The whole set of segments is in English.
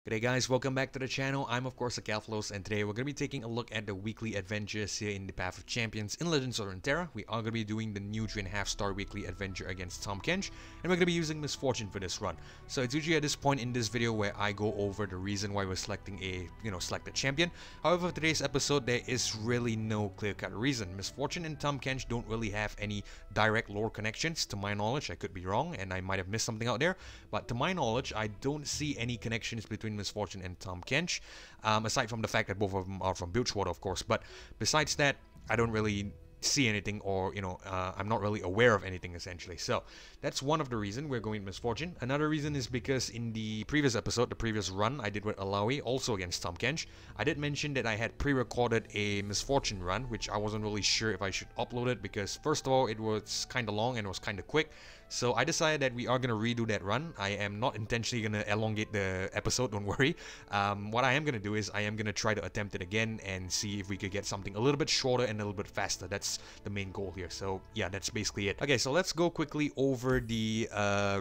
G'day guys, welcome back to the channel. I'm of course Akaflos, and today we're going to be taking a look at the weekly adventures here in the Path of Champions in Legends of Runeterra. We are going to be doing the new 3.5-star weekly adventure against Tahm Kench, and we're going to be using Misfortune for this run. So it's usually at this point in this video where I go over the reason why we're selecting a, selected champion. However, for today's episode, there is really no clear-cut reason. Misfortune and Tahm Kench don't really have any direct lore connections, to my knowledge. I could be wrong, and I might have missed something out there, but to my knowledge, I don't see any connections between Misfortune and Tahm Kench, aside from the fact that both of them are from Bilgewater, of course. But besides that, I don't really see anything, or I'm not really aware of anything essentially. So that's one of the reasons we're going with Misfortune. Another reason is because in the previous episode, the previous run I did with Alawi, also against Tahm Kench, I did mention that I had pre-recorded a Misfortune run, which I wasn't really sure if I should upload it because first of all it was kind of long and it was kind of quick. So I decided that we are going to redo that run. I am not intentionally going to elongate the episode, don't worry. What I am going to do is I am going to try to attempt it again and see if we could get something a little bit shorter and a little bit faster. That's the main goal here. So yeah, that's basically it. Okay, so let's go quickly over the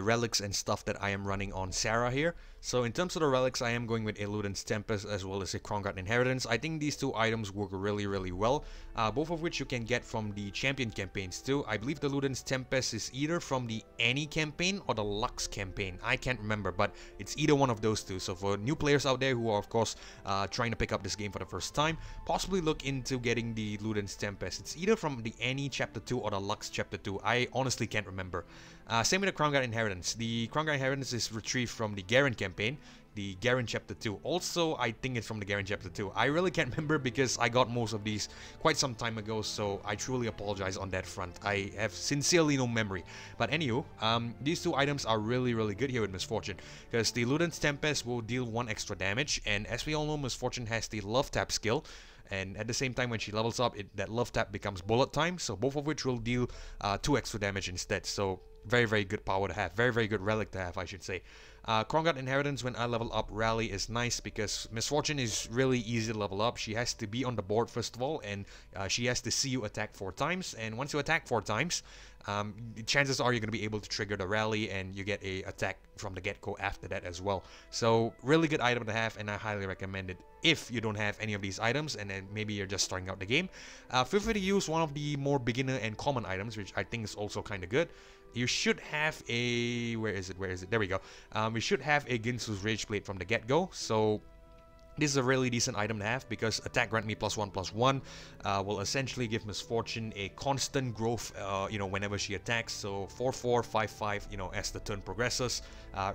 relics and stuff that I am running on Sarah here. So in terms of the relics, I am going with a Luden's Tempest as well as a Krongard Inheritance. I think these two items work really well, both of which you can get from the champion campaigns too. I believe the Luden's Tempest is either from the Annie campaign or the Lux campaign. I can't remember, but it's either one of those two. So for new players out there who are of course trying to pick up this game for the first time, possibly look into getting the Luden's Tempest. It's either from the Annie Chapter 2 or the Lux Chapter 2. I honestly can't remember. Same with the Krongard Inheritance. The Krongard Inheritance is retrieved from the Garen campaign, the Garen Chapter 2. Also, I think it's from the Garen Chapter 2. I really can't remember because I got most of these quite some time ago, so I truly apologize on that front. I have sincerely no memory. But anywho, these two items are really good here with Misfortune, because the Luden's Tempest will deal 1 extra damage, and as we all know, Misfortune has the Love Tap skill. And at the same time, when she levels up, that Love Tap becomes Bullet Time, so both of which will deal 2 extra damage instead. So very good power to have, very good relic to have, I should say. Krongard Inheritance, when I level up Rally, is nice because Misfortune is really easy to level up. She has to be on the board first of all, and she has to see you attack 4 times, and once you attack 4 times, chances are you're going to be able to trigger the Rally, and you get a attack from the get-go after that as well. So really good item to have, and I highly recommend it if you don't have any of these items and then maybe you're just starting out the game. Feel free to use one of the more beginner and common items, which I think is also kind of good. You should have a... where is it? There we go. We should have a Ginsu's Rage Blade from the get-go, so this is a really decent item to have because attack grant me +1/+1 will essentially give Misfortune a constant growth, whenever she attacks. So 4/4, 5/5, as the turn progresses.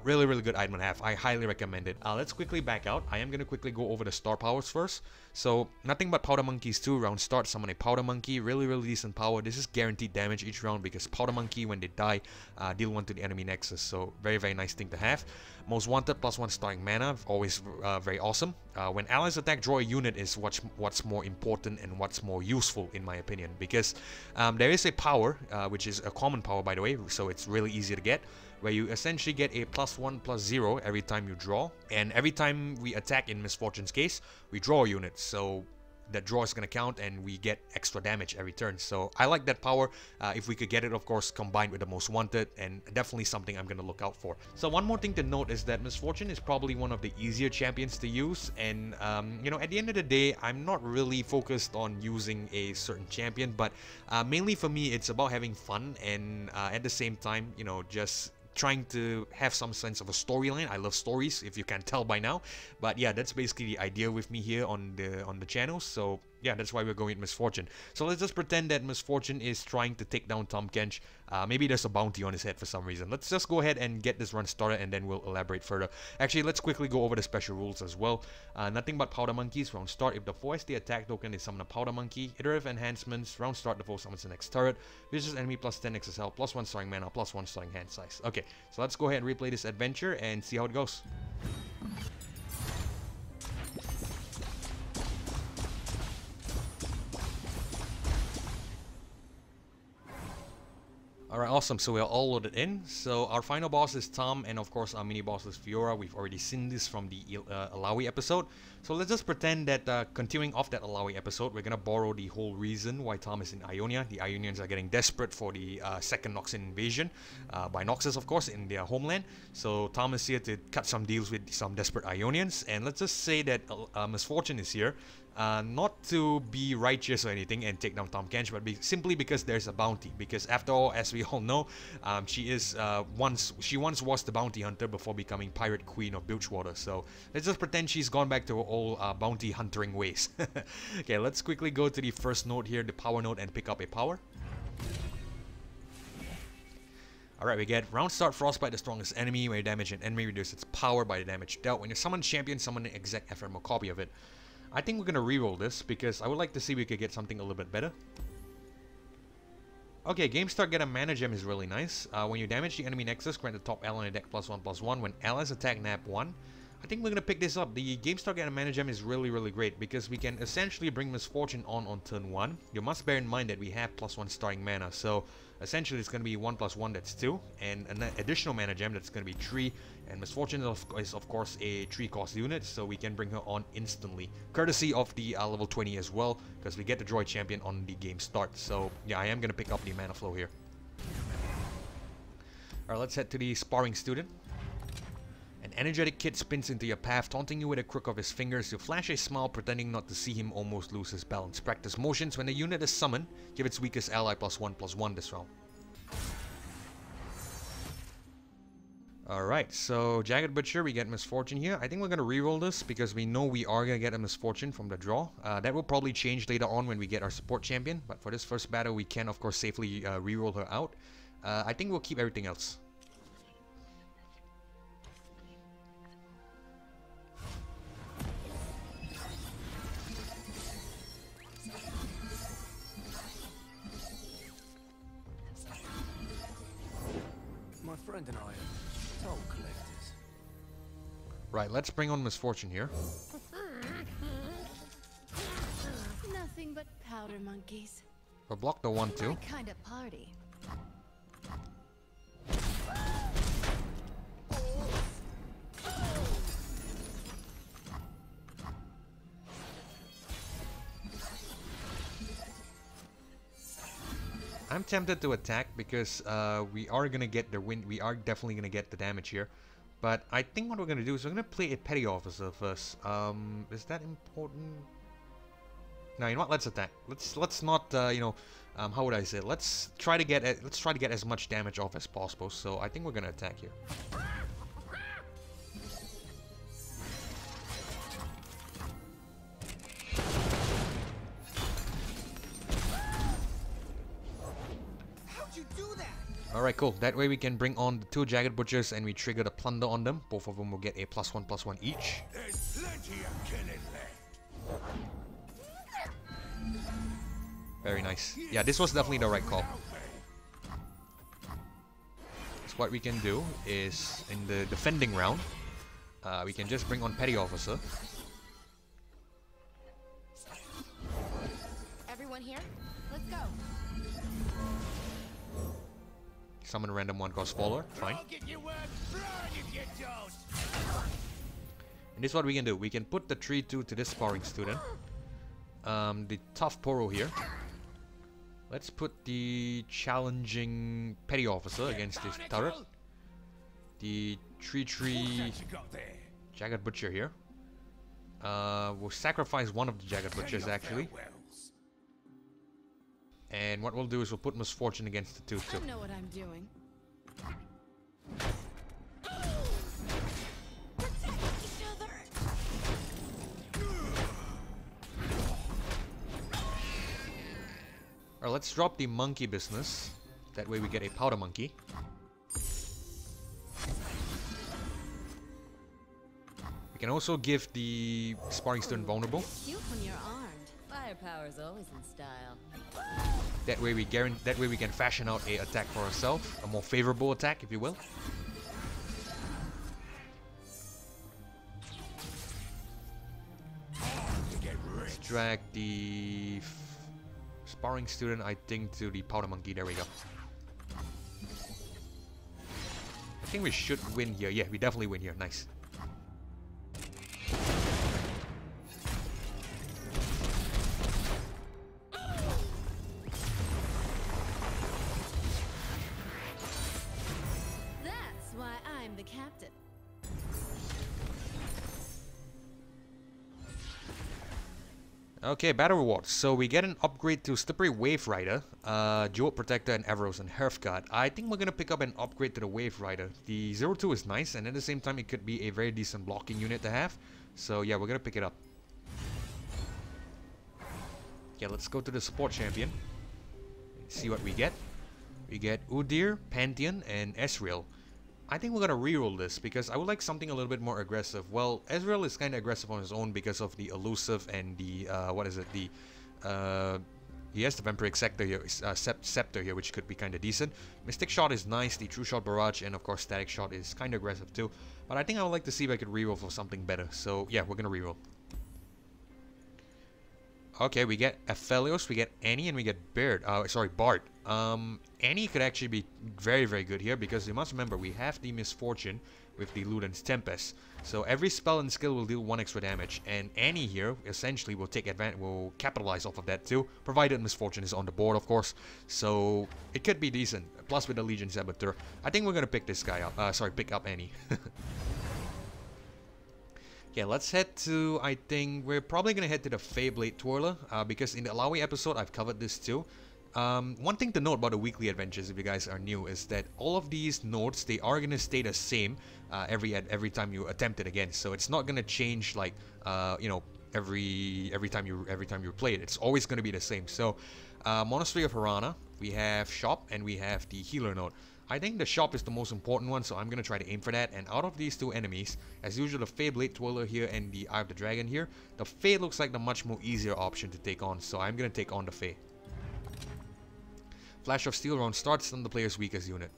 Really good item to have. I highly recommend it. Let's quickly back out. I am going to quickly go over the star powers first. So nothing but Powder Monkeys 2 round start. Summon a Powder Monkey. Really decent power. This is guaranteed damage each round because Powder Monkey, when they die, deal 1 to the enemy Nexus. So very nice thing to have. Most Wanted +1 starring mana. Always very awesome. When allies attack, draw a unit is what's more important and what's more useful in my opinion, because there is a power, which is a common power by the way, so it's really easy to get, where you essentially get a +1/+0 every time you draw, and every time we attack in Misfortune's case, we draw a unit, so that draw is going to count and we get extra damage every turn. So I like that power. If we could get it, of course, combined with the Most Wanted, and definitely something I'm going to look out for. So one more thing to note is that Misfortune is probably one of the easier champions to use, and at the end of the day, I'm not really focused on using a certain champion, but mainly for me it's about having fun, and at the same time, just trying to have some sense of a storyline. I love stories, if you can tell by now. But yeah, that's basically the idea with me here on the channel. So yeah, that's why we're going with Misfortune. So let's just pretend that Misfortune is trying to take down Tahm Kench. Maybe there's a bounty on his head for some reason. Let's just go ahead and get this run started, and then we'll elaborate further. Actually, let's quickly go over the special rules as well. Nothing but Powder Monkeys. Round start, if the foe has the attack token, they summon a Powder Monkey. Iterative enhancements. Round start, the foe summons the next turret. Visits enemy +10 XSL, +1 starring mana, +1 starring hand size. Okay, so let's go ahead and replay this adventure and see how it goes. Alright, awesome. So we're all loaded in. So our final boss is Tahm, and of course our mini boss is Fiora. We've already seen this from the Alawi episode. So let's just pretend that continuing off that Alawi episode, we're gonna borrow the whole reason why Tahm is in Ionia. The Ionians are getting desperate for the second Noxian invasion by Nexus, of course, in their homeland. So Tahm is here to cut some deals with some desperate Ionians, and let's just say that Misfortune is here. Not to be righteous or anything and take down Tahm Kench, but simply because there's a bounty. Because after all, as we all know, she once was the bounty hunter before becoming Pirate Queen of Bilgewater. So let's just pretend she's gone back to her old bounty hunting ways. Okay, let's quickly go to the first node here, the power node, and pick up a power. Alright, we get round start Frostbite, the strongest enemy. When you damage an enemy, reduce its power by the damage dealt. When you summon champion, summon an exact ephemeral copy of it. I think we're gonna reroll this because I would like to see if we could get something a little bit better. Okay, game start, get a mana gem is really nice. When you damage the enemy Nexus, grant the top ally on your deck +1/+1. When allies attack, nab 1. I think we're gonna pick this up. The game start, get a mana gem is really great because we can essentially bring Misfortune on turn 1. You must bear in mind that we have +1 starting mana, so essentially it's gonna be 1+1, that's 2, and an additional mana gem that's gonna be 3. And Misfortune is of course a 3-cost unit, so we can bring her on instantly. Courtesy of the level 20 as well, because we get the droid champion on the game start. So yeah, I am going to pick up the mana flow here. Alright, let's head to the Sparring Student. An energetic kid spins into your path, taunting you with a crook of his fingers. You flash a smile, pretending not to see him almost lose his balance. Practice motions. When the unit is summoned, give its weakest ally +1/+1 this round. Alright, so Jagged Butcher, we get Misfortune here. I think we're going to reroll this because we know we are going to get a Misfortune from the draw. That will probably change later on when we get our support champion, but for this first battle we can of course safely reroll her out. I think we'll keep everything else. My friend and I are toll collectors. Right, let's bring on Misfortune here. Nothing but powder monkeys. We'll block the 1/2. My kind of party. I'm tempted to attack because we are gonna get the win. We are definitely gonna get the damage here, but I think what we're gonna do is we're gonna play a petty officer first. Is that important? No, you know what? Let's attack. Let's not how would I say? Let's try to get as much damage off as possible. So I think we're gonna attack here. Alright, cool. That way we can bring on the 2 Jagged Butchers and we trigger the Plunder on them. Both of them will get a +1/+1 each. There's plenty of killing left. Very nice. Yeah, this was definitely the right call. So what we can do is, in the defending round, we can just bring on Petty Officer. Everyone here? Let's go. Summon a random 1-cost follower. Fine. And this is what we can do. We can put the 3/2 to this Sparring Student. The tough Poro here. Let's put the challenging Petty Officer against this turret. The 3/3 Jagged Butcher here. We'll sacrifice one of the Jagged Butchers actually. And what we'll do is we'll put Misfortune against the 2/2. I know what I'm doing. Protect each other. Alright, let's drop the monkey business. That way we get a powder monkey. We can also give the Sparring Student vulnerable. Cute when you're armed. Firepower's always in style. That way we can fashion out a attack for ourselves, a more favorable attack, if you will. Let's drag the Sparring Student, I think, to the Powder Monkey. There we go. think we should win here. Yeah, we definitely win here. Nice. That's why I'm the captain. Okay, battle rewards. So we get an upgrade to Slippery Wave Rider, Jewel Protector, and Everos and Hearthguard. I think we're gonna pick up an upgrade to the Wave Rider. The 0-2 is nice, and at the same time it could be a very decent blocking unit to have. So yeah, we're gonna pick it up. Yeah, let's go to the support champion. See what we get. We get Udyr, Pantheon, and Ezreal. I think we're gonna reroll this because I would like something a little bit more aggressive. Well, Ezreal is kind of aggressive on his own because of the elusive and the what is it? The he has the Vampiric Scepter here, Scepter here, which could be kind of decent. Mystic Shot is nice. The True Shot Barrage and of course Static Shot is kind of aggressive too. But I think I would like to see if I could reroll for something better. So yeah, we're gonna reroll. Okay, we get Aphelios, we get Annie, and we get Bard. Annie could actually be very, very good here because you must remember we have the Misfortune with the Luden's Tempest. So every spell and skill will deal 1 extra damage, and Annie here essentially will will capitalize off of that too, provided Misfortune is on the board, of course. So it could be decent. Plus with the Legion Saboteur, I think we're gonna pick this guy up. Pick up Annie. Yeah, let's head to, I think, we're probably going to head to the Fae Bladetwirler, because in the Alawi episode, I've covered this too. One thing to note about the weekly adventures, if you guys are new, is that all of these nodes, they are going to stay the same every time you attempt it again. So it's not going to change, like, you know, every time you play it. It's always going to be the same. So, Monastery of Harana, we have Shop, and we have the Healer node. I think the shop is the most important one, so I'm going to try to aim for that. And out of these two enemies, as usual, the Fae Bladetwirler here and the Eye of the Dragon here, the Fae looks like the much more easier option to take on, so I'm going to take on the Fae. Flash of Steel round starts on the player's weakest unit.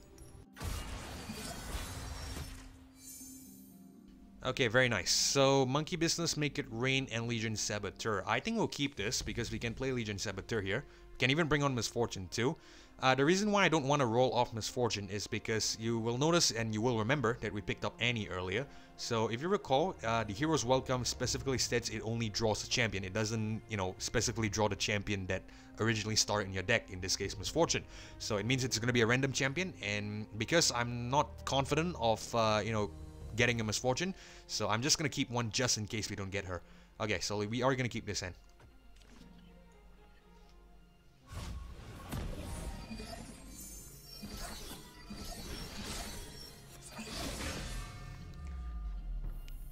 Okay, very nice. So, Monkey Business, Make It Rain, and Legion Saboteur. I think we'll keep this because we can play Legion Saboteur here. We can even bring on Misfortune too. The reason why I don't want to roll off Misfortune is because you will notice and you will remember that we picked up Annie earlier. So if you recall, the Hero's Welcome specifically states it only draws a champion. It doesn't, you know, specifically draw the champion that originally started in your deck, in this case Misfortune. So it means it's going to be a random champion, and because I'm not confident of, you know, getting a Misfortune, so I'm just going to keep one just in case we don't get her. Okay, so we are going to keep this in.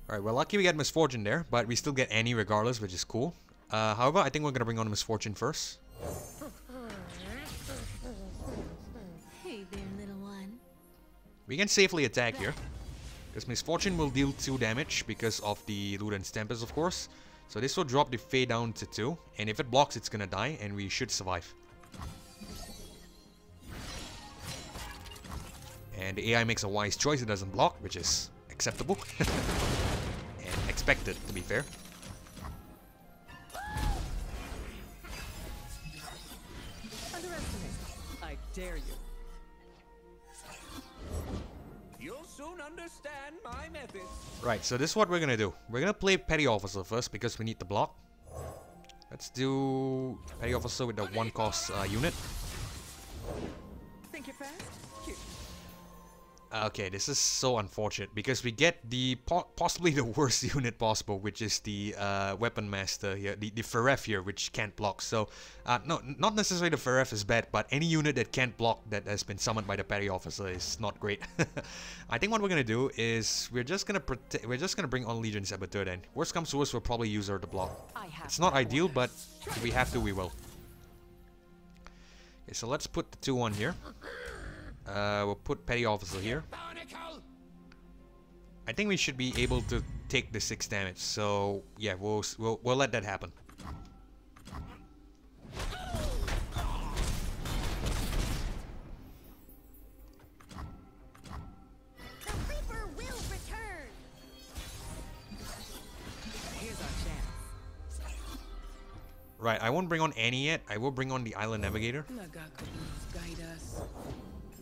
Alright, well, lucky we get Misfortune there, but we still get Annie regardless, which is cool. However, I think we're gonna bring on Misfortune first. Hey there, little one. We can safely attack here, because Misfortune will deal 2 damage because of the Luden's Tempest, of course. So this will drop the Fae down to 2, and if it blocks, it's gonna die, and we should survive. And the AI makes a wise choice, it doesn't block, which is acceptable. And expected, to be fair. I dare you. You'll soon understand my methods. Right, so this is what we're gonna do. We're gonna play Petty Officer first because we need the block. Let's do Petty Officer with the 1 cost unit. Think you're fast? Cute. Okay, this is so unfortunate because we get the possibly the worst unit possible, which is the Weapon Master here, the Feref here, which can't block. So, no, not necessarily the Feref is bad, but any unit that can't block that has been summoned by the Petty Officer is not great. I think what we're gonna do is we're just gonna bring on Legion Saboteur then. Worst comes to worst, we'll probably use her to block. It's not ideal, but if we have to, we will. Okay, so let's put the 2-1 here. We'll put Petty Officer here. I think we should be able to take the 6 damage. So yeah, we'll let that happen. The Reaper will return. Here's our chance. Right, I won't bring on Annie yet. I will bring on the Island Navigator. Guide us.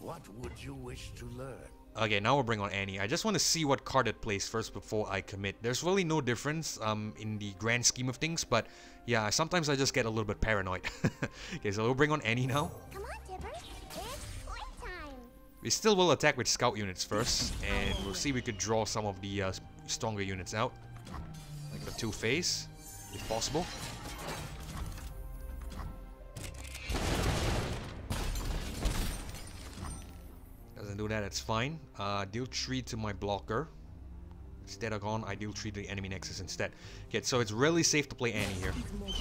What would you wish to learn? Okay, now we'll bring on Annie. I just want to see what card it plays first before I commit. There's really no difference in the grand scheme of things, but yeah, sometimes I just get a little bit paranoid. Okay, so we'll bring on Annie now. Come on, Tibbers. It's playtime. We still will attack with scout units first, and we'll see if we could draw some of the stronger units out. Like the 2 Faes, if possible. Doesn't do that, it's fine. Deal 3 to my blocker. Instead of gone, I deal 3 to the enemy Nexus instead. Okay, so it's really safe to play Annie here.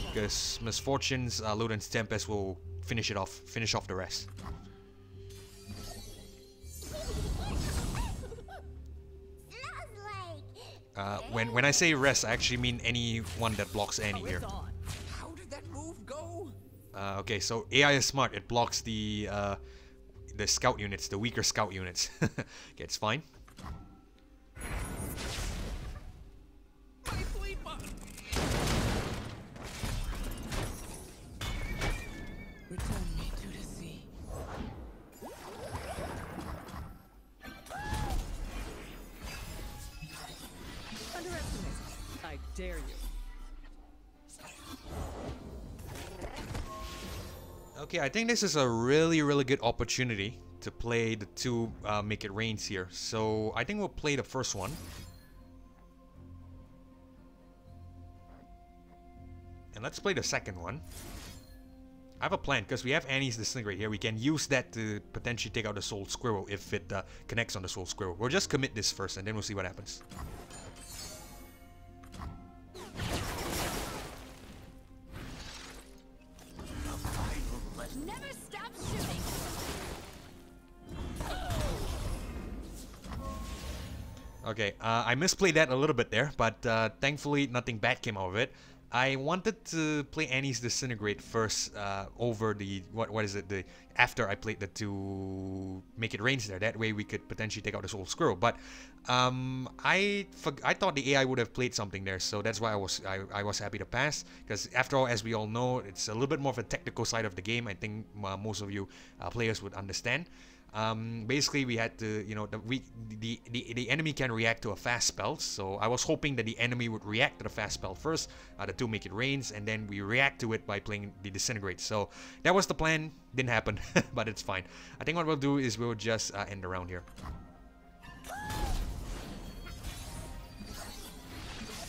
Because Misfortune's Luden's Tempest will finish off the rest. When I say rest, I actually mean anyone that blocks Annie here. How did that move go? Okay, so AI is smart. It blocks the scout units, the weaker scout units. Okay, it's fine. Return me to the sea. Underestimate. I dare you. Okay, I think this is a really good opportunity to play the 2 Make It Rains here. So I think we'll play the first one. And let's play the second one. I have a plan, because we have Annie's Disintegrate here. We can use that to potentially take out the Soul Squirrel if it connects on the Soul Squirrel. We'll just commit this first, and then we'll see what happens. Never stop shooting. Okay, I misplayed that a little bit there, but thankfully nothing bad came out of it. I wanted to play Annie's Disintegrate first over the what is it, the after I played the 2 Make It Rains there. That way we could potentially take out the Soul Squirrel. But I thought the AI would have played something there, so that's why I was happy to pass. Because after all, as we all know, it's a little bit more of a technical side of the game. I think most of you players would understand. Basically, we had to, you know, the enemy can react to a fast spell, so I was hoping that the enemy would react to the fast spell first, the 2 Make It Rains, and then we react to it by playing the Disintegrate. So that was the plan. Didn't happen, but it's fine. I think what we'll do is we'll just end the round here.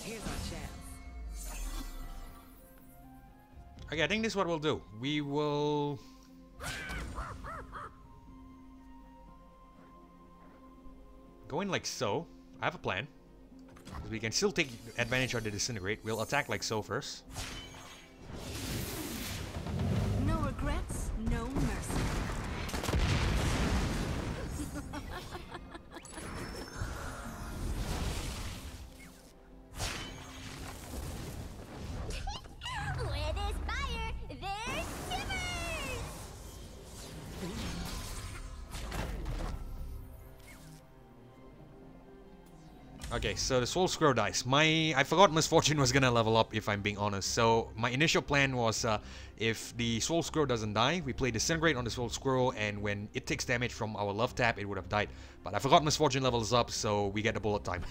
Here's our chance. Okay, I think this is what we'll do. We will... go in like so. I have a plan. We can still take advantage of the Disintegrate. We'll attack like so first. No regrets, no mercy. Where there's fire, there's shivers. Okay, so the Soul Squirrel dies. I forgot Misfortune was gonna level up, if I'm being honest. So my initial plan was, if the Soul Squirrel doesn't die, we play Disintegrate on the Soul Squirrel, and when it takes damage from our love tap, it would have died. But I forgot Misfortune levels up, so we get the bullet time.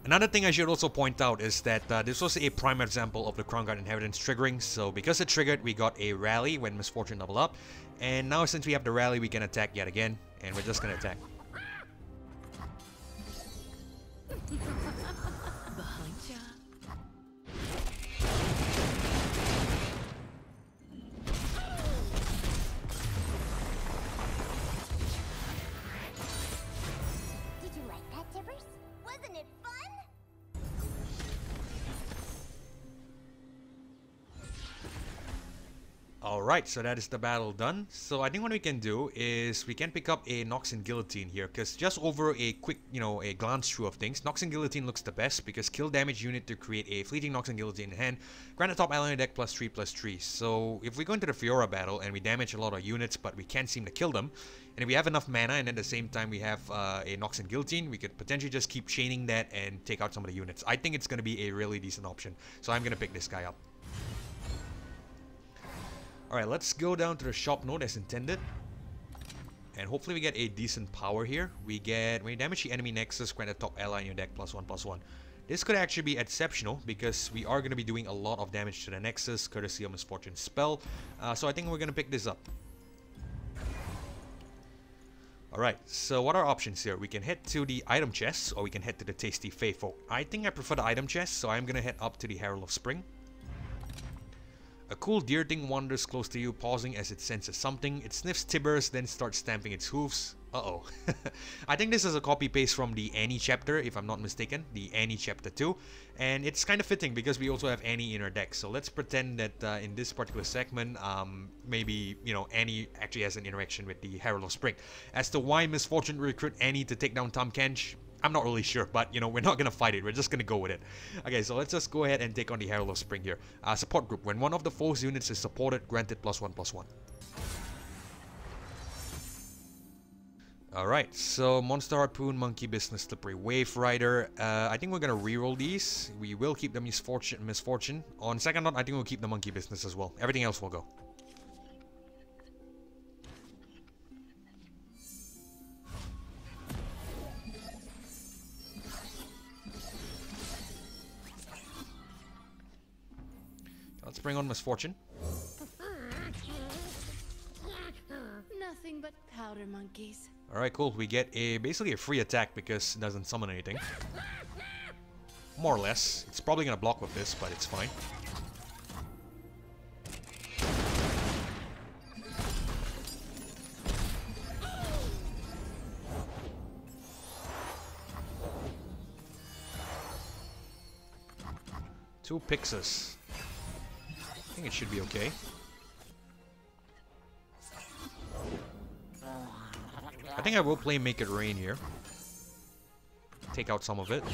Another thing I should also point out is that this was a prime example of the Crown Guard Inheritance triggering. So because it triggered, we got a rally when Misfortune leveled up. And now since we have the rally, we can attack yet again. And we're just gonna attack. Behind ya. Did you like that, Tibbers? Wasn't it fun? Alright, so that is the battle done. So I think what we can do is we can pick up a Nox and Guillotine here, because just over a quick, a glance through of things, Nox and Guillotine looks the best because kill damage unit to create a fleeting Nox and Guillotine in hand, grant a top ally in deck +3/+3. So if we go into the Fiora battle and we damage a lot of units but we can't seem to kill them, and if we have enough mana and at the same time we have a Nox and Guillotine, we could potentially just keep chaining that and take out some of the units. I think it's going to be a really decent option, so I'm going to pick this guy up. Alright, let's go down to the shop node as intended. And hopefully we get a decent power here. We get, when you damage the enemy Nexus, grant a top ally in your deck +1/+1. This could actually be exceptional because we are going to be doing a lot of damage to the Nexus, courtesy of Misfortune spell. So I think we're going to pick this up. Alright, so what are our options here? We can head to the item chest, or we can head to the tasty Fae folk. I think I prefer the item chest, so I'm going to head up to the Herald of Spring. A cool deer thing wanders close to you, pausing as it senses something. It sniffs tibbers, then starts stamping its hooves. Uh-oh. I think this is a copy-paste from the Annie chapter, if I'm not mistaken. The Annie chapter 2. And it's kind of fitting because we also have Annie in our deck. So let's pretend that in this particular segment, maybe, you know, Annie actually has an interaction with the Herald of Spring. As to why Misfortune recruit Annie to take down Tahm Kench, I'm not really sure, but you know, we're not gonna fight it, we're just gonna go with it. Okay, so let's just go ahead and take on the Herald of Spring here. Support group. When one of the foe's units is supported, granted +1/+1. Alright, so Monster Harpoon, Monkey Business, Slippery Wave Rider. I think we're gonna reroll these. We will keep the Misfortune. On second thought, I think we'll keep the Monkey Business as well. Everything else will go. Let's bring on Misfortune. Nothing but powder monkeys. Alright, cool. We get basically a free attack because it doesn't summon anything. More or less. It's probably gonna block with this, but it's fine. Two Pixis. I think it should be okay. I think I will play Make It Rain here. Take out some of it. We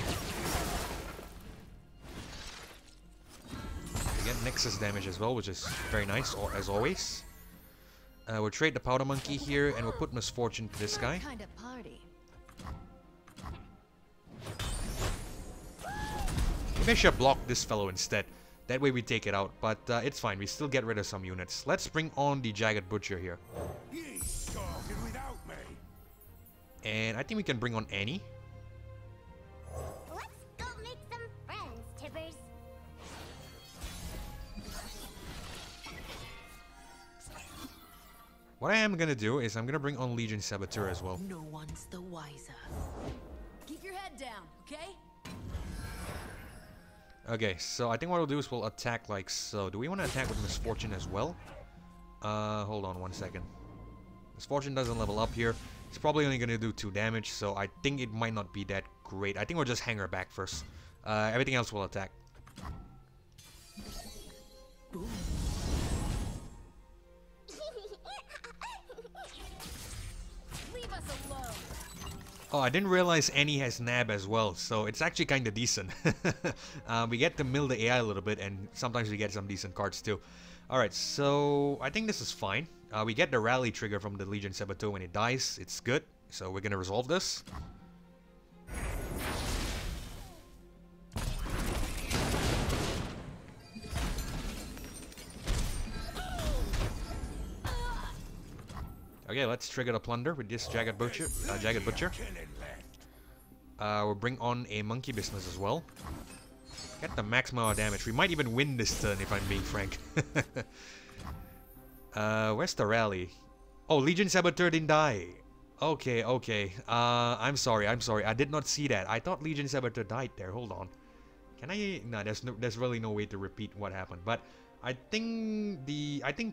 get Nexus damage as well, which is very nice, or as always. We'll trade the Powder Monkey here, and we'll put Misfortune to this guy. Kind of party. Maybe I should block this fellow instead. That way we take it out, but it's fine. We still get rid of some units. Let's bring on the Jagged Butcher here. And I think we can bring on Annie. Let's go make some friends, Tibbers. What I am gonna do is I'm gonna bring on Legion Saboteur as well. No one's the wiser. Keep your head down, okay? Okay, so I think what we'll do is we'll attack like so. Do we want to attack with Misfortune as well? Hold on one second. Misfortune doesn't level up here. It's probably only going to do 2 damage, so I think it might not be that great. I think we'll just hang her back first. Everything else will attack. Leave us alone. Oh, I didn't realize Annie has Nab as well, so it's actually kind of decent. We get to mill the AI a little bit, and sometimes we get some decent cards too. Alright, so I think this is fine. We get the rally trigger from the Legion Saboteur when it dies. It's good, so we're gonna resolve this. Okay, let's trigger the Plunder with this Jagged Butcher. We'll bring on a Monkey Business as well. Get the max amount of damage. We might even win this turn if I'm being frank. Where's the rally? Oh, Legion Saboteur didn't die. Okay, okay. I'm sorry. I did not see that. I thought Legion Saboteur died there. Hold on. Can I? No, there's really no way to repeat what happened. But I think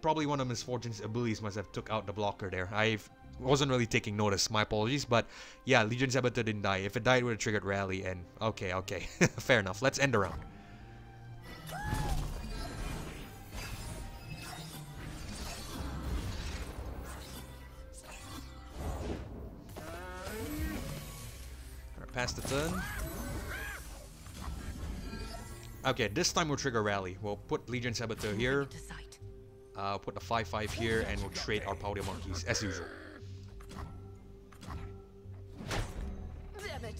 probably one of Misfortune's abilities must have took out the blocker there. I wasn't really taking notice. My apologies. But yeah, Legion Saboteur didn't die. If it died, it would have triggered rally. And okay. Fair enough. Let's end the round. Pass the turn. Okay, this time we'll trigger rally. We'll put Legion Saboteur here. Put the 5/5 here, and we'll trade our Powder Monkeys as usual. Damn it.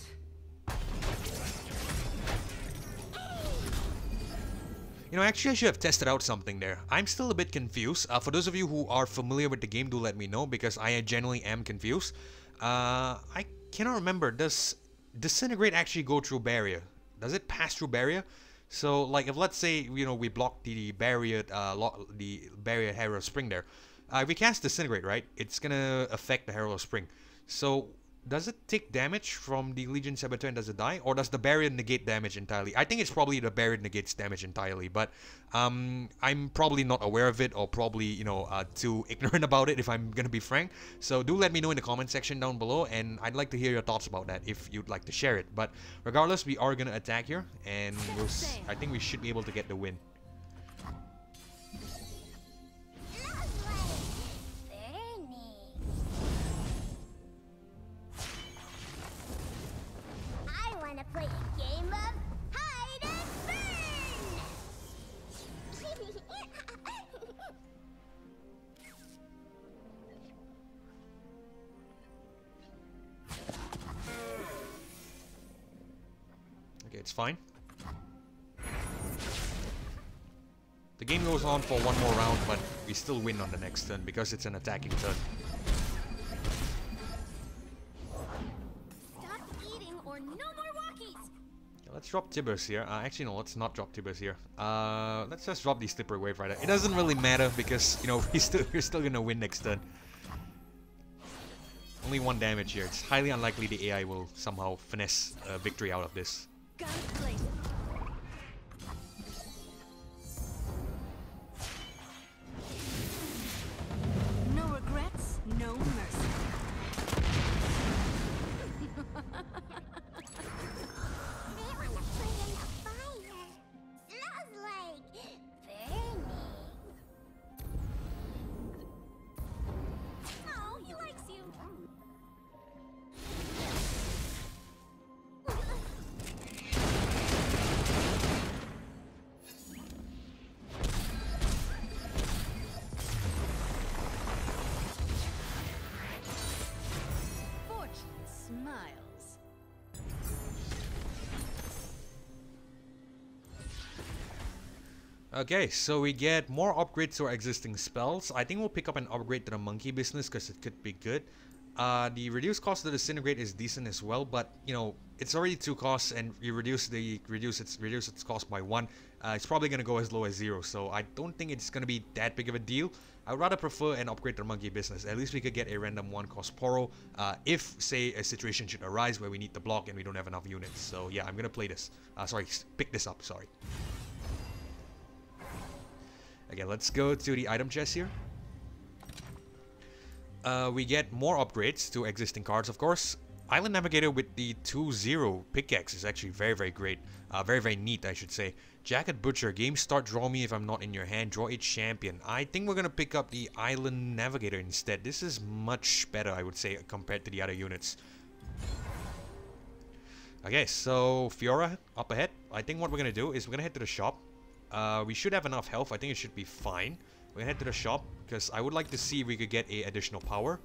You know, actually I should have tested out something there. I'm still a bit confused. For those of you who are familiar with the game, do let me know, because I genuinely am confused. I cannot remember, does Disintegrate actually go through barrier? Does it pass through barrier? So, like, if let's say, you know, we block the barrier, Herald of Spring there. If we cast Disintegrate, right, it's gonna affect the Herald of Spring. So, does it take damage from the Legion Saboteur and does it die? Or does the barrier negate damage entirely? I think it's probably the barrier negates damage entirely, but I'm probably not aware of it, or probably, you know, too ignorant about it, if I'm gonna be frank. So do let me know in the comment section down below, and I'd like to hear your thoughts about that if you'd like to share it. But regardless, we are gonna attack here, and I think we should be able to get the win. Play a game of hide and burn! Okay, it's fine. The game goes on for one more round, but we still win on the next turn because it's an attacking turn. Let's drop Tibbers here. Actually, no, let's not drop Tibbers here. Let's just drop the Slippery Wave Rider. It doesn't really matter because, you know, we're still gonna win next turn. Only 1 damage here. It's highly unlikely the AI will somehow finesse a victory out of this. No regrets, no mercy. Okay, so we get more upgrades to our existing spells. I think we'll pick up an upgrade to the Monkey Business because it could be good. The reduced cost of the Disintegrate is decent as well, but you know, it's already 2 costs, and you reduce its cost by 1. It's probably gonna go as low as 0, so I don't think it's gonna be that big of a deal. I would rather prefer an upgrade to the Monkey Business. At least we could get a random 1-cost Poro if, say, a situation should arise where we need to block and we don't have enough units. So yeah, I'm gonna play this. Pick this up. Sorry. Okay, let's go to the item chest here. We get more upgrades to existing cards, of course. Island Navigator with the 2-0 pickaxe is actually very, very great. Very, very neat, I should say. Jacket Butcher. Game start, draw me if I'm not in your hand. Draw a champion. I think we're going to pick up the Island Navigator instead. This is much better, I would say, compared to the other units. Okay, so Fiora up ahead. I think what we're going to do is we're going to head to the shop. We should have enough health. I think it should be fine. We're gonna head to the shop because I would like to see if we could get a additional power.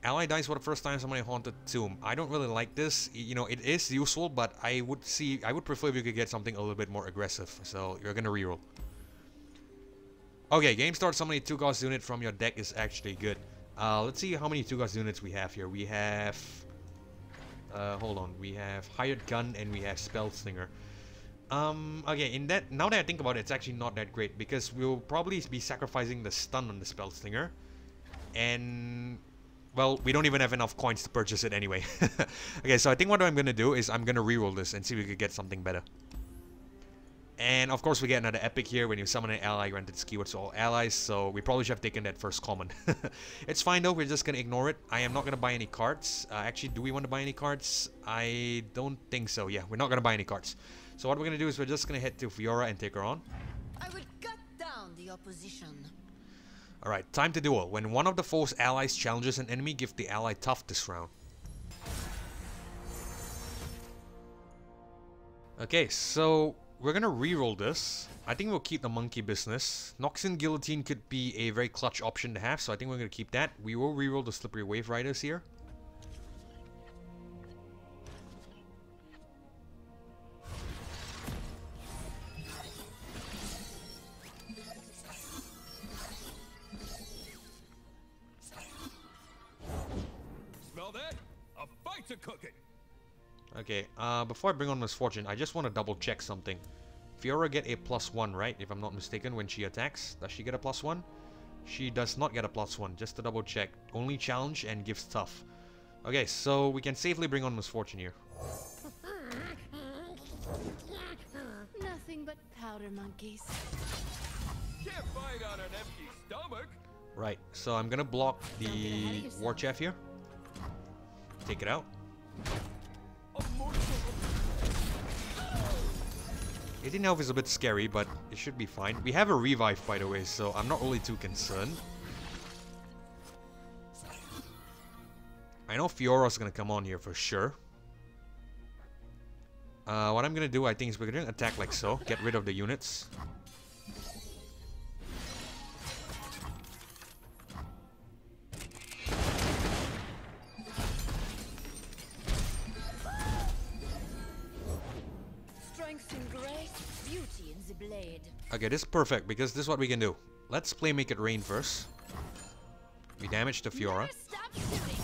Ally dies for the first time, somebody Haunted Tomb. I don't really like this. You know, it is useful, but I would prefer if you could get something a little bit more aggressive. So you're gonna reroll. Okay, game start. Summoning a 2-cost unit from your deck is actually good. Let's see how many 2-cost units we have here. We have hold on. We have Hired Gun and we have Spell Slinger. Okay, now that I think about it, it's actually not that great because we'll probably be sacrificing the stun on the Spell Slinger. And, well, we don't even have enough coins to purchase it anyway. Okay, so I think what I'm gonna do is I'm gonna reroll this and see if we could get something better. And, of course, we get another epic here. When you summon an ally, granted keywords to all allies, so we probably should have taken that first common. It's fine though, we're just gonna ignore it. I am not gonna buy any cards. Actually, do we want to buy any cards? I don't think so. Yeah, we're not gonna buy any cards. So what we're gonna do is we're just gonna head to Fiora and take her on. I would cut down the opposition. Alright, time to duel. When one of the foe's allies challenges an enemy, give the ally tough this round. Okay, so we're gonna reroll this. I think we'll keep the Monkey Business. Noxian Guillotine could be a very clutch option to have, so I think we're gonna keep that. We will reroll the Slippery Wave Riders here. to cooking. Okay, before I bring on Misfortune, I just want to double check something. Fiora get a +1, right? If I'm not mistaken, when she attacks. Does she get a +1? She does not get a +1, just to double check. Only challenge and gives tough. Okay, so we can safely bring on Misfortune here. Nothing but powder monkeys. Can't fight on an empty stomach. Right, so I'm gonna block the War Chef here. Take it out. A morsel of 18 health is a bit scary, but it should be fine. We have a revive, by the way, so I'm not really too concerned. I know Fiora's gonna come on here for sure. What I'm gonna do, I think, is we're gonna attack like so. Get rid of the units. Strength and grace, beauty in the blade. Okay, this is perfect, because this is what we can do. Let's play Make It Rain first. We damage the Fiora. Never stop shooting.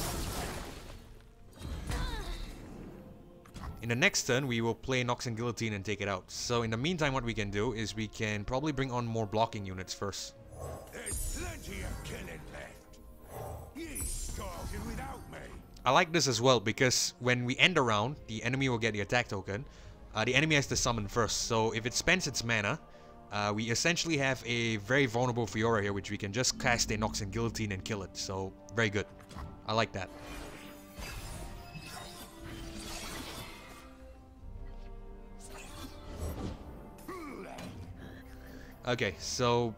In the next turn, we will play Nox and Guillotine and take it out. So in the meantime, what we can do is we can probably bring on more blocking units first. There's plenty of killing left. You started without me. I like this as well because when we end a round, the enemy will get the attack token. The enemy has to summon first, so if it spends its mana, we essentially have a very vulnerable Fiora here, which we can just cast a Nox and Guillotine and kill it. So very good. I like that. Okay, so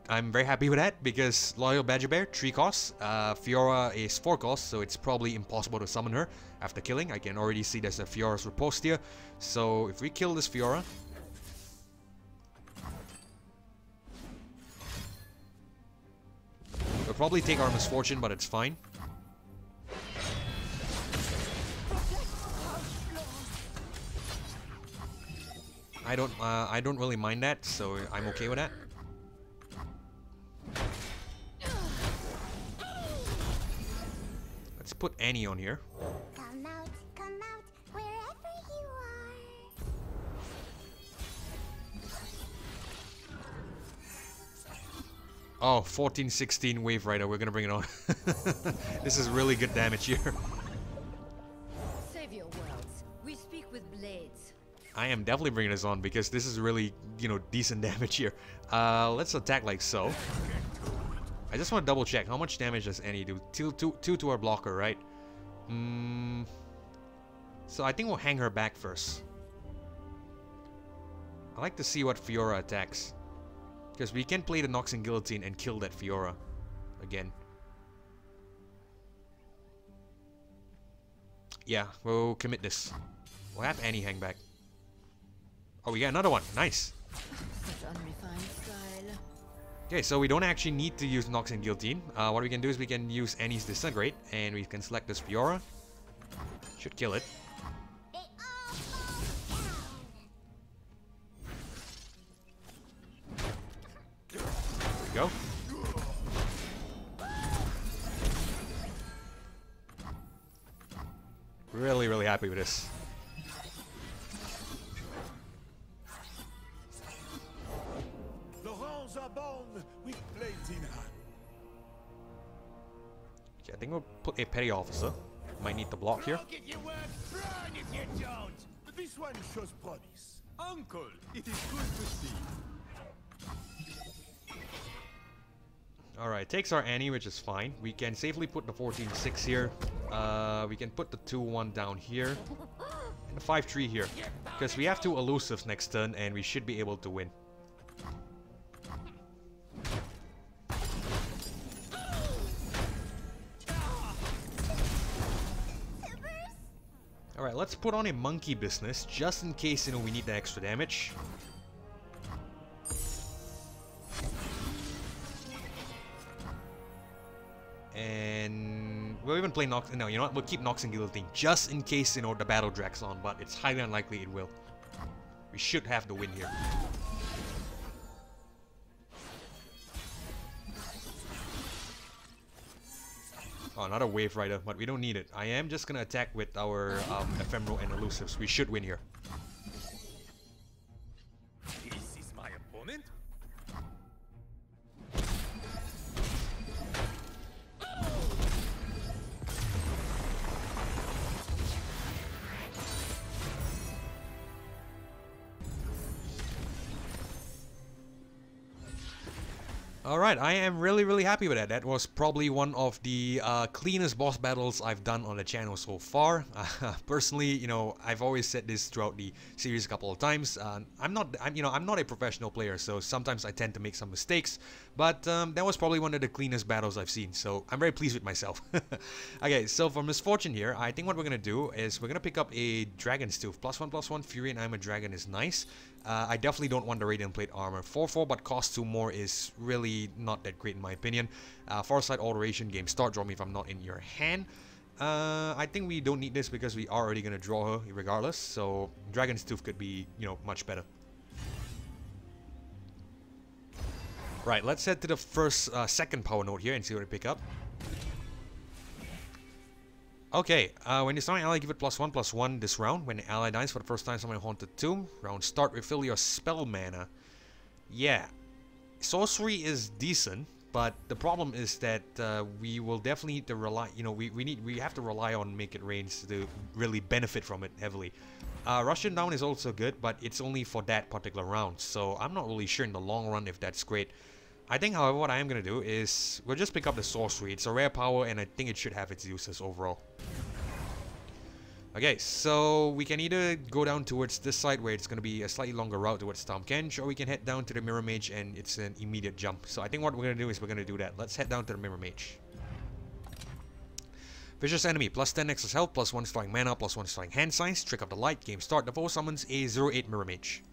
I'm very happy with that because Loyal Badger Bear, 3 costs. Fiora is 4 costs, so it's probably impossible to summon her after killing. I can already see there's a Fiora's Riposte here. So if we kill this Fiora... we'll probably take our Misfortune, but it's fine. I don't really mind that, so I'm okay with that. Let's put Annie on here. Come out, wherever you are. Oh, 14-16 Wave Rider, we're gonna bring it on. This is really good damage here. Save your worlds. We speak with blades. I am definitely bringing this on because this is really, you know, decent damage here. Let's attack like so. I just want to double check. How much damage does Annie do? Two to our blocker, right? So I think we'll hang her back first. I like to see what Fiora attacks. Because we can play the Nox and Guillotine and kill that Fiora again. Yeah, we'll commit this. We'll have Annie hang back. Oh, we got another one. Nice. Such unrefined style. Okay, so we don't actually need to use Nox and Guillotine. What we can do is we can use Annie's Disintegrate, and we can select this Fiora. Should kill it. It all falls down. There we go. Really, really happy with this. Okay, I think we'll put a Petty Officer. Might need the block here. Get your work done if you don't. But this one shows promise. Uncle, it is good to see. Alright, takes our Annie, which is fine. We can safely put the 14-6 here. We can put the 2-1 down here. And the 5-3 here. Because we have 2 elusives next turn, and we should be able to win. Alright, let's put on a monkey business, just in case, you know, we need the extra damage. And we'll even play Nox. No, you know what? We'll keep Nox and Guillotine, just in case, you know, the battle drags on, but it's highly unlikely it will. We should have the win here. Oh, another Wave Rider, but we don't need it. I am just gonna attack with our Ephemeral and Elusives. We should win here. This is my opponent? Alright, I am really happy with that. That was probably one of the cleanest boss battles I've done on the channel so far. Personally, you know, I've always said this throughout the series a couple of times. I'm not a professional player, so sometimes I tend to make some mistakes. But that was probably one of the cleanest battles I've seen, so I'm very pleased with myself. Okay, so for Misfortune here, I think what we're gonna do is we're gonna pick up a Dragon's Tooth. +1/+1 Fury and I'm a Dragon is nice. I definitely don't want the Radiant Plate armor. 4/4 but cost 2 more is really not that great in my opinion. Farsight Alteration, game start, draw me if I'm not in your hand. I think we don't need this because we are already going to draw her regardless. So Dragon's Tooth could be, you know, much better. Right, let's head to the second power node here and see what we pick up. Okay, when you summon an ally, give it +1/+1 this round. When the ally dies for the first time, summon a Haunted Tomb. Round start, refill your spell mana. Yeah, sorcery is decent, but the problem is that we will definitely need to rely. You know, we have to rely on Make It Rain to really benefit from it heavily. Russian down is also good, but it's only for that particular round, so I'm not really sure in the long run if that's great. I think, however, what I am going to do is we'll just pick up the sorcery. It's a rare power, and I think it should have its uses overall. Okay, so we can either go down towards this side where it's going to be a slightly longer route towards Tahm Kench, or we can head down to the Mirror Mage and it's an immediate jump. So I think what we're going to do is we're going to do that. Let's head down to the Mirror Mage. Vicious Enemy, +10 Nexus health, +1 Starring Mana, +1 Starring Hand Size. Trick of the Light, game start. The foe summons a 0/8 Mirror Mage.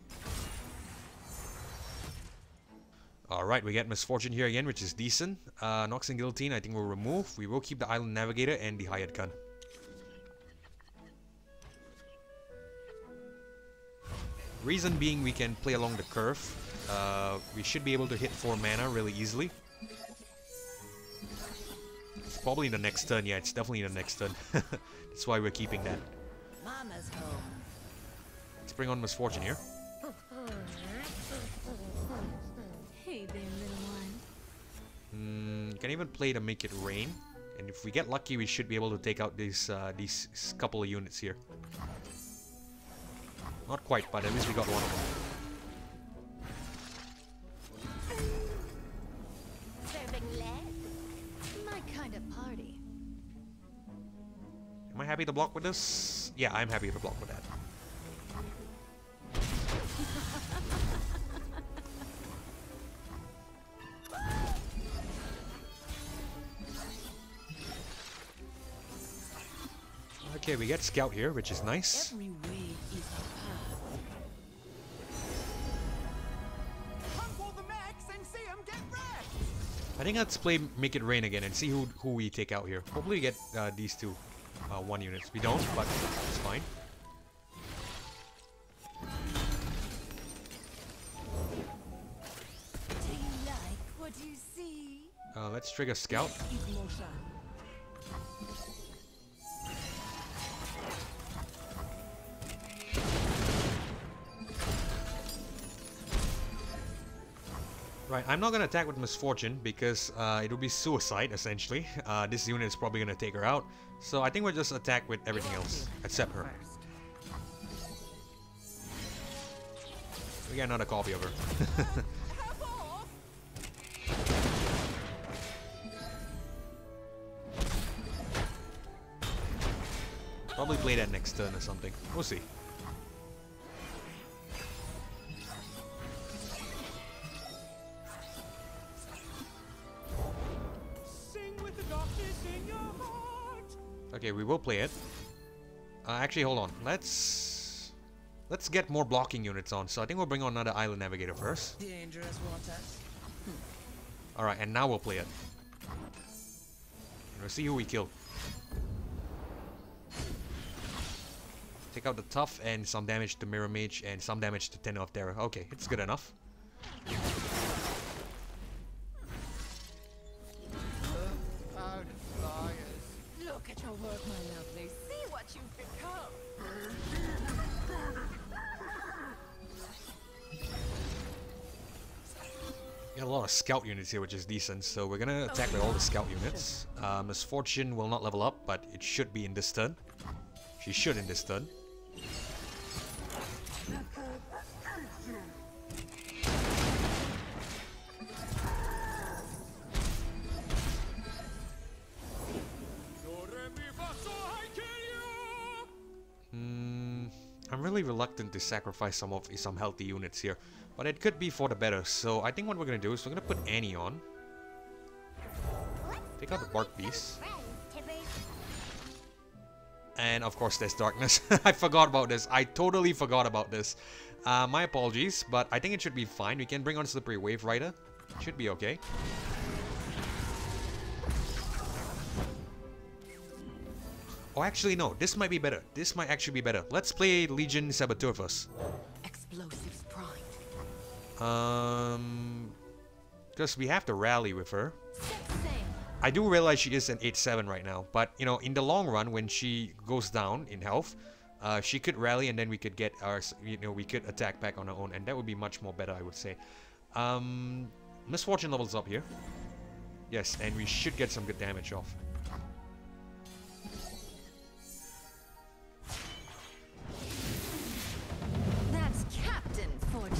Alright, we get Misfortune here again, which is decent. Nox and Guillotine, I think we'll remove. We will keep the Island Navigator and the Hired Gun. Reason being, we can play along the curve. We should be able to hit 4 mana really easily. It's probably in the next turn. Yeah, it's definitely in the next turn. That's why we're keeping that. Mama's home. Let's bring on Misfortune here. Hey there, little one. You can even play to Make It Rain. And if we get lucky, we should be able to take out these couple of units here. Not quite, but at least we got one of them. Serving less? My kind of party. Am I happy to block with this? Yeah, I'm happy to block with that. Okay, we get Scout here, which is nice. Every way is a path. Come for the max and see him get wrecked! I think let's play Make It Rain again and see who we take out here. Hopefully we get these two 1 units. We don't, but it's fine. Do you like what you see? Let's trigger Scout. Right, I'm not going to attack with Misfortune because it would be suicide, essentially. This unit is probably going to take her out. So I think we'll just attack with everything else, except her. We got another copy of her. Probably play that next turn or something. We'll see. Okay, we will play it. Actually, hold on. Let's get more blocking units on. So I think we'll bring on another Island Navigator first. Dangerous waters. Alright, and now we'll play it. And we'll see who we kill. Take out the Tough and some damage to Mirror Mage and some damage to Tenor of Terror. Okay, it's good enough. Out flyers. lot of scout units here, which is decent. So we're gonna attack with all the scout units. Misfortune will not level up, but it should be in this turn. She should in this turn. I'm really reluctant to sacrifice some healthy units here, but it could be for the better. So I think what we're gonna do is we're gonna put Annie on. Take out the Bark Beast. And of course there's Darkness. I forgot about this. I totally forgot about this. My apologies, but I think it should be fine. We can bring on Slippery Wave Rider. Should be okay. Oh, actually no. This might be better. This might actually be better. Let's play Legion Saboteur first. Explosives primed. Because we have to rally with her. I do realize she is an 8-7 right now, but you know, in the long run, when she goes down in health, she could rally, and then we could get our, we could attack back on our own, and that would be much more better, I would say. Misfortune levels up here. Yes, and we should get some good damage off. That's Captain Fortune.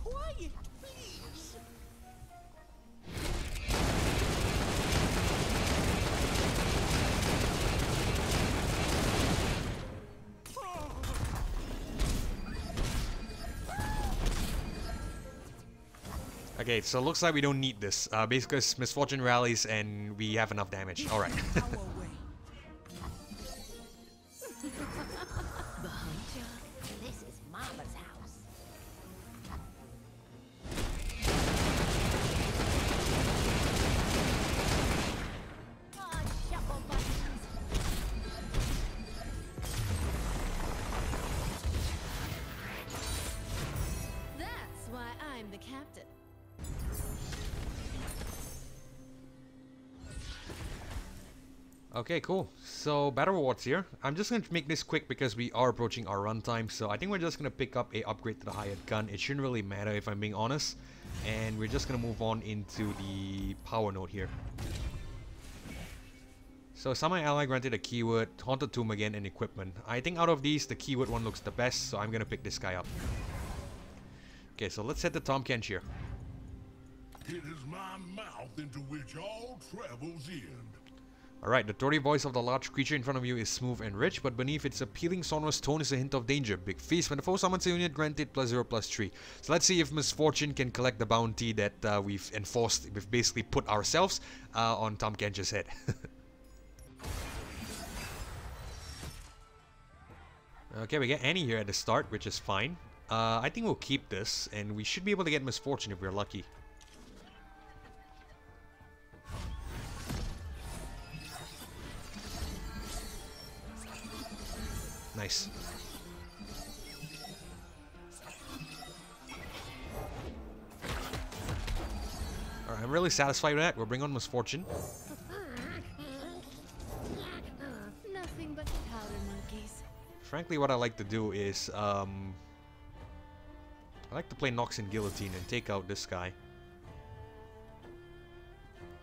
Quiet, please. Okay, so it looks like we don't need this. Basically, Misfortune rallies and we have enough damage. Alright. This is Mama's house. Oh, shuffle buttons. That's why I'm the captain. Okay, cool. So, battle rewards here. I'm just going to make this quick because we are approaching our runtime. So, I think we're just going to pick up a upgrade to the hired gun. It shouldn't really matter if I'm being honest. And we're just going to move on into the power node here. So, summon ally granted a keyword, Haunted Tomb again, and equipment. I think out of these, the keyword one looks the best. So, I'm going to pick this guy up. Okay, so let's set the Tahm Kench here. It is my mouth into which all travels end. Alright, the throaty voice of the large creature in front of you is smooth and rich, but beneath its appealing sonorous tone is a hint of danger. Big feast. When the foe summons a unit, granted +0/+3. So let's see if Misfortune can collect the bounty that we've enforced, we've basically put ourselves on Tahm Kench's head. Okay, we get Annie here at the start, which is fine. I think we'll keep this, and we should be able to get Misfortune if we're lucky. Nice. Alright, I'm really satisfied with that. We'll bring on Misfortune. Nothing but powder monkeys. Frankly, what I like to do is, I like to play Nox and Guillotine and take out this guy.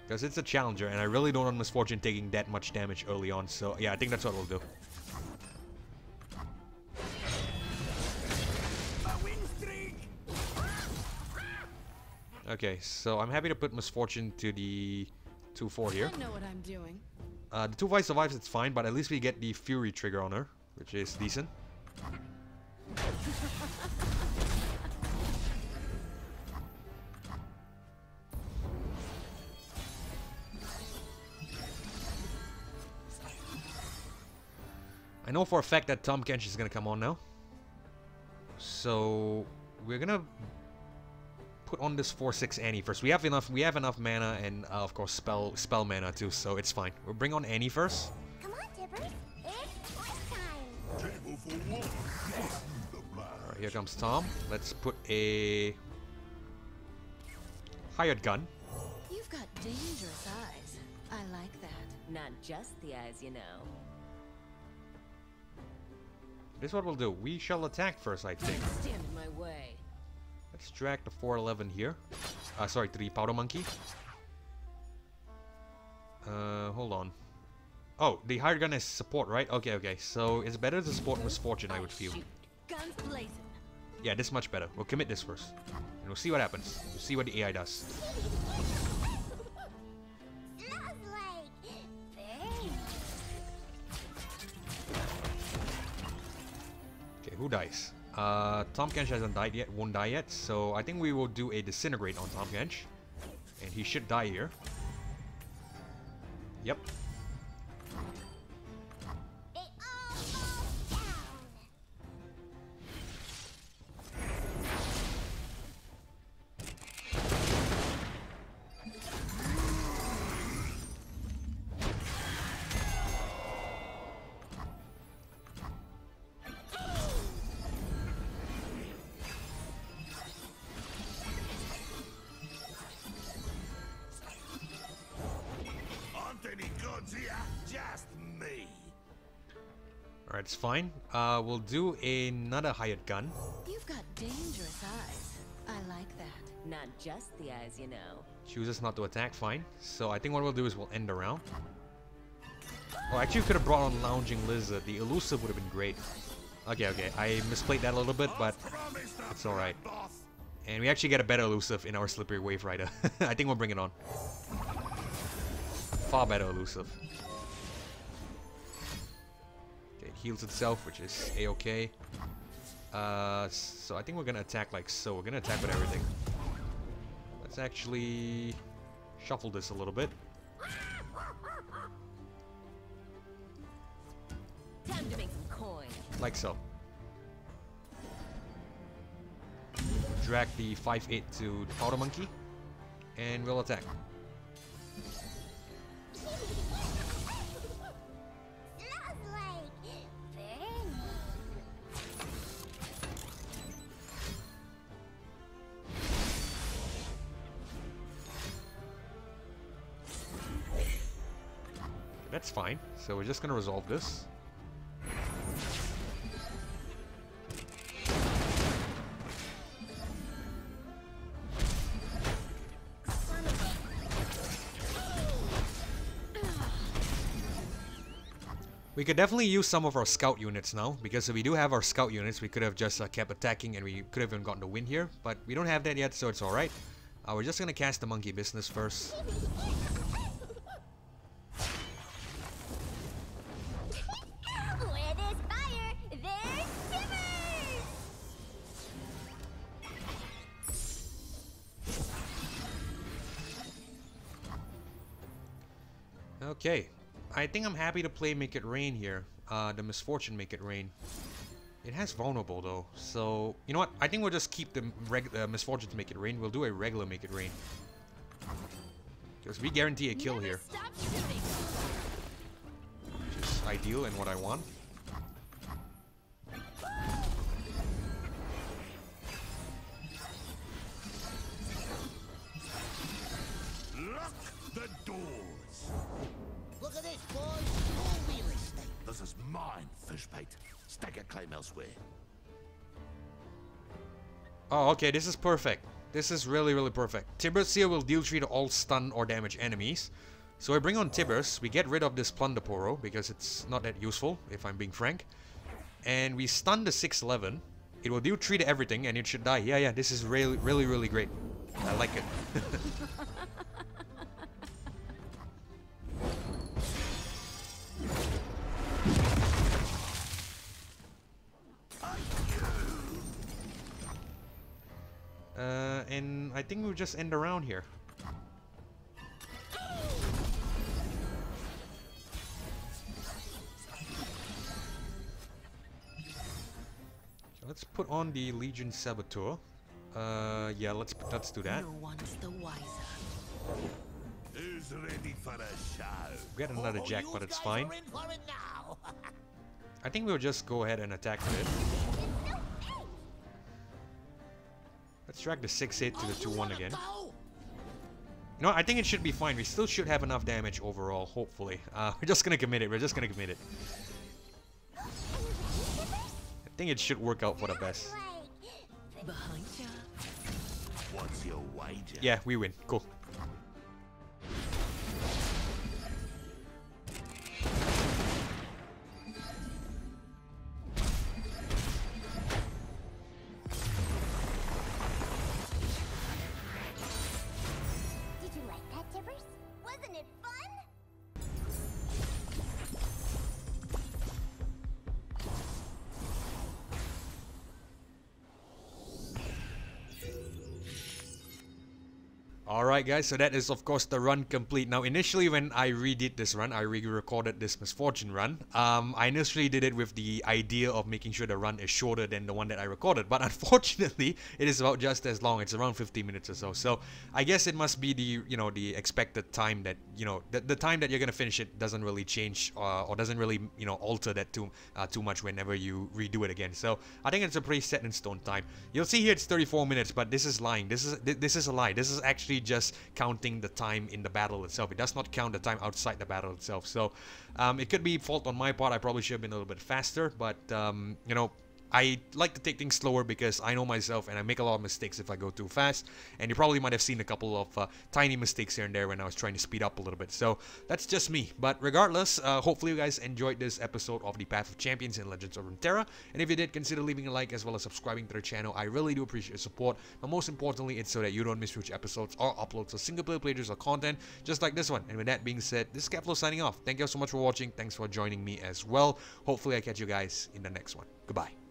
Because it's a challenger, and I really don't want Misfortune taking that much damage early on. So, yeah, I think that's what we'll do. Okay, so I'm happy to put Misfortune to the 2-4 here. I know what I'm doing. The 2-5 survives, it's fine, but at least we get the Fury trigger on her, which is decent. I know for a fact that Tahm Kench is gonna come on now. So we're gonna put on this 4/6 Annie first. We have enough mana and of course spell mana too, so it's fine. We'll bring on Annie first. Come on, Tippers. It's quiz time. Table for one. Alright, here comes Tahm. Let's put a hired gun. You've got dangerous eyes. I like that. Not just the eyes, you know. this is what we'll do. We shall attack first, I think. Stand in my way. Let's drag the 411 here. Sorry, to the Powder Monkey. Hold on. Oh, the hired gun is support, right? Okay, okay. So it's better to support Misfortune, I would feel. Shoot. Guns blazing. Yeah, this is much better. We'll commit this first. And we'll see what happens. We'll see what the AI does. Smells like pain. Okay, who dies? Tahm Kench hasn't died yet, won't die yet. So I think we will do a Disintegrate on Tahm Kench. And he should die here. Yep. They all fall down. Aren't any gods here? Just me. Alright, it's fine. We'll do another hired gun. You've got dangerous eyes. I like that. Not just the eyes, you know. Chooses not to attack, fine. So I think what we'll do is we'll end the round. Oh, actually we could have brought on Lounging Lizard. The elusive would have been great. Okay, okay. I misplayed that a little bit, but it's alright. And we actually get a better elusive in our Slippery Wave Rider. I think we'll bring it on. Far better elusive. Okay, it heals itself, which is a-okay. So I think we're gonna attack like so. We're gonna attack with everything. Let's actually shuffle this a little bit. Time to make some coin. Like so. Drag the 5-8 to the Powder Monkey. And we'll attack. Smells like pain. That's fine. So we're just gonna resolve this. We could definitely use some of our scout units now, because if we do have our scout units, we could have just kept attacking and we could have even gotten the win here, but we don't have that yet, so it's alright. We're just gonna cast the monkey business first. Where there's fire, there's shivers. Okay, I think I'm happy to play Make It Rain here. The Misfortune Make It Rain. It has Vulnerable though, so you know what? I think we'll just keep the Misfortune to Make It Rain. We'll do a regular Make It Rain. Because we guarantee a kill here. Stop shooting. Which is ideal and what I want. Lock the doors. Look at this, boys. All real estate. This is mine, fishbait. Stake a claim elsewhere. Oh, okay, this is perfect. This is really, really perfect. Tibbers here will deal 3 to all stun or damage enemies. So I bring on Tibbers, we get rid of this Plunder Poro, because it's not that useful, if I'm being frank. And we stun the 611. It will deal 3 to everything, and it should die. Yeah, yeah, this is really, really, really great. I like it. And I think we'll just end around here. Let's put on the Legion Saboteur. Yeah, let's do that. No one's the wiser. Who's ready for a show? We got another Oh, Jack, you but it's guys fine. are in for it now. I think we'll just go ahead and attack with it. Let's drag the 6-8 to the 2-1 again. You know what? I think it should be fine. We still should have enough damage overall, hopefully. We're just gonna commit it. We're just gonna commit it. think it should work out for the best. Behind ya. What's your wager? Yeah, we win. Cool. Did you like that, Tibbers? Wasn't it fun? Alright guys, so that is of course the run complete. Now initially when I redid this run, I re-recorded this Misfortune run, I initially did it with the idea of making sure the run is shorter than the one that I recorded, but unfortunately it is about just as long. It's around 50 minutes or so. So I guess it must be the, you know, the expected time that, you know, the time that you're gonna finish it doesn't really change or doesn't really, you know, alter that too much whenever you redo it again. So I think it's a pretty set in stone time. You'll see here it's 34 minutes, but this is lying. This is a lie. This is actually just counting the time in the battle itself. It does not count the time outside the battle itself. So it could be fault on my part. I probably should have been a little bit faster, but you know, I like to take things slower because I know myself and I make a lot of mistakes if I go too fast. And you probably might have seen a couple of tiny mistakes here and there when I was trying to speed up a little bit. So that's just me. But regardless, hopefully you guys enjoyed this episode of the Path of Champions in Legends of Runeterra. And if you did, consider leaving a like as well as subscribing to the channel. I really do appreciate your support. But most importantly, it's so that you don't miss future episodes or uploads of single player playthroughs or content just like this one. And with that being said, this is Capflow signing off. Thank you all so much for watching. Thanks for joining me as well. Hopefully I catch you guys in the next one. Goodbye.